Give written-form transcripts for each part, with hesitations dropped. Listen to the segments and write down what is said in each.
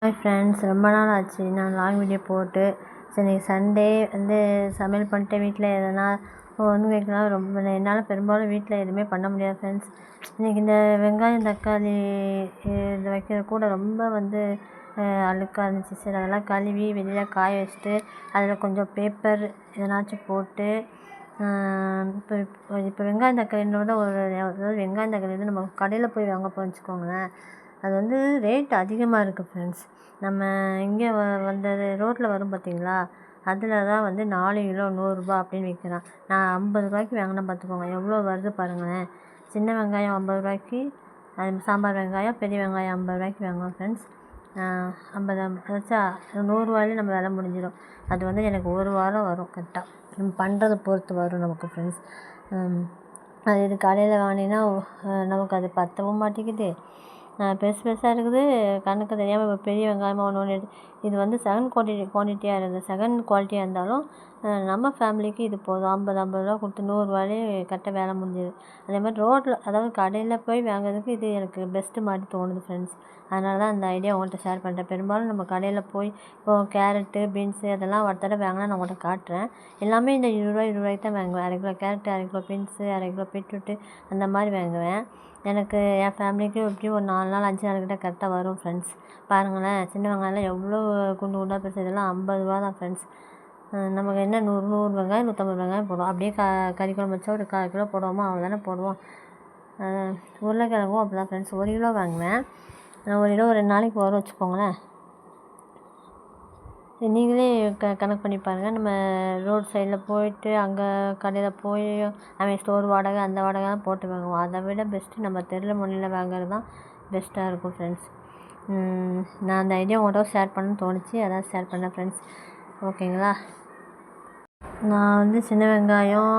Hi friends, ரொம்ப நாள் ஆச்சு நான் லாங் வீடியோ போட்டு. சரி, சண்டே வந்து சமையல் பண்ணிட்டு வீட்டில் எதனா வந்து வைக்கலாம். ரொம்ப என்னால் பெரும்பாலும் வீட்டில் எதுவுமே பண்ண முடியாது ஃப்ரெண்ட்ஸ். இன்றைக்கி இந்த வெங்காயம் தக்காளி இது வைக்கிற கூட ரொம்ப வந்து அழுக்காக இருந்துச்சு. சரி, அதெல்லாம் கழுவி வெளியில் காய வச்சுட்டு அதில் கொஞ்சம் பேப்பர் எதனாச்சும் போட்டு இப்போ இப்போ வெங்காயம் தக்காளின்றத அதாவது வெங்காயம் தக்காளி வந்து நம்ம கடையில் போய் வாங்க போய் வச்சுக்கோங்களேன். அது வந்து ரேட் அதிகமாக இருக்குது ஃப்ரெண்ட்ஸ். நம்ம இங்கே வந்தது ரோட்டில் வரும் பார்த்திங்களா, அதில் தான் வந்து 4 கிலோ 100 ரூபா அப்படின்னு விற்கிறான். நான் 50 ரூபாய்க்கு வாங்கினேன் பார்த்துக்கோங்க, எவ்வளோ வருது பாருங்களேன். சின்ன வெங்காயம் 50 ரூபாய்க்கு, அது சாம்பார் வெங்காயம், பெரிய வெங்காயம் 50 ரூபாய்க்கு வாங்குவோம் ஃப்ரெண்ட்ஸ். 50 வச்சா 100 ரூபாயிலே நம்ம வேலை முடிஞ்சிடும். அது வந்து எனக்கு 1 வாரம் வரும் கரெக்டாக. நம்ம பண்ணுறதை பொறுத்து வரும் நமக்கு ஃப்ரெண்ட்ஸ். அது இது கடையில் வாங்கினீங்கன்னா நமக்கு அது பத்தவும் மாட்டேங்குது. பெருசு பெருசாக இருக்குது, கணக்கு தெரியாமல். இப்போ பெரிய வெங்காயமாக ஒன்று இது வந்து செகண்ட் குவான்டிட்டியாக இருக்குது. செகண்ட் குவாலிட்டியாக இருந்தாலும் நம்ம ஃபேமிலிக்கு இது போதும். 50 ரூபா கொடுத்து 100 ரூபாயிலே கரெக்டாக வேலை முடிஞ்சுது. அதே மாதிரி ரோட்டில், அதாவது கடையில் போய் வாங்குறதுக்கு இது எனக்கு பெஸ்ட்டு மாதிரி தோணுது ஃப்ரெண்ட்ஸ். அதனால தான் அந்த ஐடியா உங்கள்கிட்ட ஷேர் பண்ணுறேன். பெரும்பாலும் நம்ம கடையில் போய் இப்போது கேரட்டு, பீன்ஸு அதெல்லாம் ஒரு தடவை வாங்கினா நான் உங்கள்கிட்ட காட்டுறேன். எல்லாமே இந்த 20 ரூபாய்க்கு தான் வாங்குவேன். 1/2 kilo carrot, 1/2 kilo beans, 1/2 kilo beetroot அந்த மாதிரி வாங்குவேன். எனக்கு என் ஃபேமிலிக்கு எப்படியும் ஒரு 4 நாள் 5 நாள் கிட்ட கரெக்டாக வரும் ஃப்ரெண்ட்ஸ். பாருங்களேன், சின்ன வெங்காயம்லாம் எவ்வளோ குண்டு குண்டாக பெருசு. இதெல்லாம் 50 ரூபா தான் ஃப்ரெண்ட்ஸ். நமக்கு என்ன 100 வெங்காயம் 150 வெங்காயம் போடுவோம். அப்படியே கறி குழம்பு வச்சா ஒரு 1/4 கிலோ போடுவோமா, அவ்வளோதானே போடுவோம். உருளைக்கிழங்கும் அப்படி தான் ஃப்ரெண்ட்ஸ். 1 கிலோ வாங்குவேன். 1 கிலோ 2 நாளைக்கு வரும் வச்சுக்கோங்களேன். நீங்களே கணக்கு பண்ணி பாருங்கள். நம்ம ரோட் சைடில் போயிட்டு அங்கே கடையில் போய் அவன் ஸ்டோர் வாடகை அந்த வாடகை தான் போட்டு வாங்குவோம். அதை விட பெஸ்ட்டு நம்ம தெருவில் முன்னில் வாங்குறது தான் பெஸ்ட்டாக இருக்கும் ஃப்ரெண்ட்ஸ். நான் அந்த ஐடியா உங்கள்கிட்ட ஷேர் பண்ணணும்னு தோணுச்சு, அதான் ஷேர் பண்ணேன் ஃப்ரெண்ட்ஸ். ஓகேங்களா. நான் வந்து சின்ன வெங்காயம்,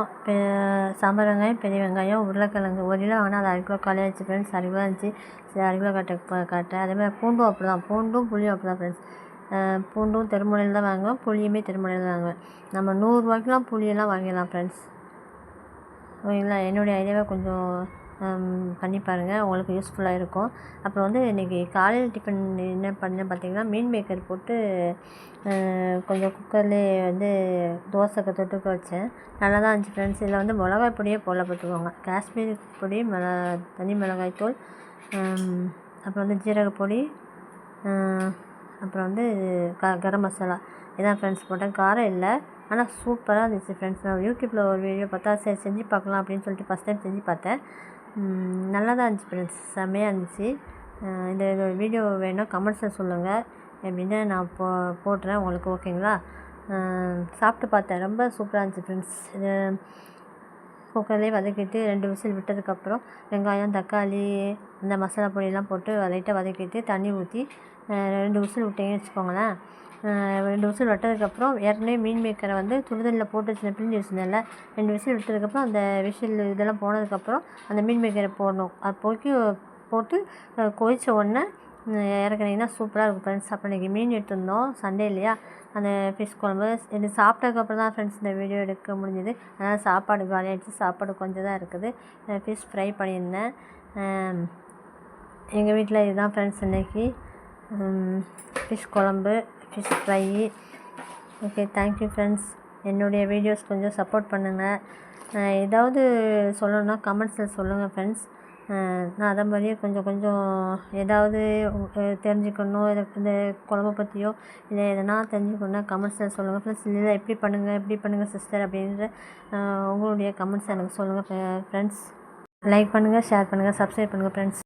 சாம்பார் வெங்காயம், பெரிய வெங்காயம், உருளைக்கிழங்கு 1 கிலோ வாங்கினா அது 1/2 கிலோ காலியாகிடுச்சு ஃப்ரெண்ட்ஸ். 1/2 கிலோ இருந்துச்சு. சரி, 1/2 கிலோ காட்டுறேன். அதேமாதிரி பூண்டும் அப்படி தான். பூண்டும் புளியும் அப்படி தான் ஃப்ரெண்ட்ஸ். பூண்டும் தெருமுனையில் தான் வாங்குவேன், புளியுமே தெருமுனையில் தான் வாங்குவேன். நம்ம 100 ரூபாய்க்குலாம் புளியெல்லாம் வாங்கிடலாம் ஃப்ரெண்ட்ஸ். ஓகேங்களா. என்னுடைய ஐடியாவை கொஞ்சம் பண்ணி பாருங்கள், உங்களுக்கு யூஸ்ஃபுல்லாக இருக்கும். அப்புறம் வந்து இன்றைக்கி காலையில் டிஃபன் என்ன பண்ணேன் பார்த்திங்கன்னா, மீன் மேக்கர் போட்டு கொஞ்சம் குக்கர்லேயே வந்து தோசைக்கு தொட்டுக்க வச்சேன். நல்லா தான் இருந்துச்சு ஃப்ரெண்ட்ஸ். இதில் வந்து மிளகாய் பொடியே போடல பார்த்துக்கோங்க. காஷ்மீரி பொடி, தனி மிளகாய் தூள், அப்புறம் வந்து ஜீரகப்பொடி, அப்புறம் வந்து கரம் மசாலா, இதான் ஃப்ரெண்ட்ஸ் போட்டேன். காரம் இல்லை, ஆனால் சூப்பராக இருந்துச்சு ஃப்ரெண்ட்ஸ். நான் யூடியூப்பில் ஒரு வீடியோ பார்த்தா சரி செஞ்சு பார்க்கலாம் அப்படின்னு சொல்லிட்டு ஃபஸ்ட் டைம் செஞ்சு பார்த்தேன். நல்லா தான் இருந்துச்சு ஃப்ரெண்ட்ஸ், செம்மையாக இருந்துச்சு. இந்த வீடியோ வேணும்னா கமெண்ட்ஸில் சொல்லுங்கள், எப்படின்னு நான் போடுறேன் உங்களுக்கு. ஓகேங்களா. சாப்பிட்டு பார்த்தேன், ரொம்ப சூப்பராக இருந்துச்சு ஃப்ரெண்ட்ஸ். இது குக்கர்லேயே வதக்கிட்டு 2 விசில் விட்டதுக்கப்புறம் வெங்காயம் தக்காளி இந்த மசாலா பொடியெல்லாம் போட்டு லைட்டாக வதக்கிட்டு தண்ணி ஊற்றி 2 விசில் விட்டிங்கன்னு வச்சுக்கோங்களேன். 2 விசில் விட்டதுக்கப்புறம் ஏற்கனவே மீன் மேக்கரை வந்து சுடுதண்ணியில் போட்டு பிழிஞ்சு வச்சுருந்தேன்ல, 2 விசில் விட்டதுக்கப்புறம் அந்த விசில் இதெல்லாம் போனதுக்கப்புறம் அந்த மீன் மேக்கரை போடணும். அது போட்டு கொதித்த உடனே இறக்குனீங்கன்னா சூப்பராக இருக்கும் ஃப்ரெண்ட்ஸ். அப்புறம் இன்றைக்கி மீன் எடுத்துருந்தோம், சண்டே இல்லையா, அந்த ஃபிஷ் குழம்பு. இது சாப்பிட்டதுக்கப்புறம் தான் ஃப்ரெண்ட்ஸ் இந்த வீடியோ எடுக்க முடிஞ்சுது. அதனால் சாப்பாடு காலியாகிடுச்சு, சாப்பாடு கொஞ்சம் தான் இருக்குது. ஃபிஷ் ஃப்ரை பண்ணியிருந்தேன். எங்கள் வீட்டில் இதுதான் ஃப்ரெண்ட்ஸ் இன்றைக்கி, ஃபிஷ் குழம்பு, fish fry. Okay, thank you friends. என்னுடைய வீடியோஸ் கொஞ்சம் சப்போர்ட் பண்ணுங்கள். ஏதாவது சொல்லணுன்னா கமெண்ட்ஸில் சொல்லுங்கள் ஃப்ரெண்ட்ஸ். நான் அதை மாதிரியே கொஞ்சம் ஏதாவது தெரிஞ்சுக்கணும், இந்த குழம்பை பற்றியோ இல்லை எதனா தெரிஞ்சுக்கணுன்னா கமெண்ட்ஸில் சொல்லுங்கள் ஃப்ரெண்ட்ஸ். இல்லை எப்படி பண்ணுங்கள் சிஸ்டர் அப்படின்ற உங்களுடைய கமெண்ட்ஸ் எனக்கு சொல்லுங்கள் ஃப்ரெண்ட்ஸ். லைக் பண்ணுங்கள், ஷேர் பண்ணுங்கள், சப்ஸ்கிரைப் பண்ணுங்கள் ஃப்ரெண்ட்ஸ்.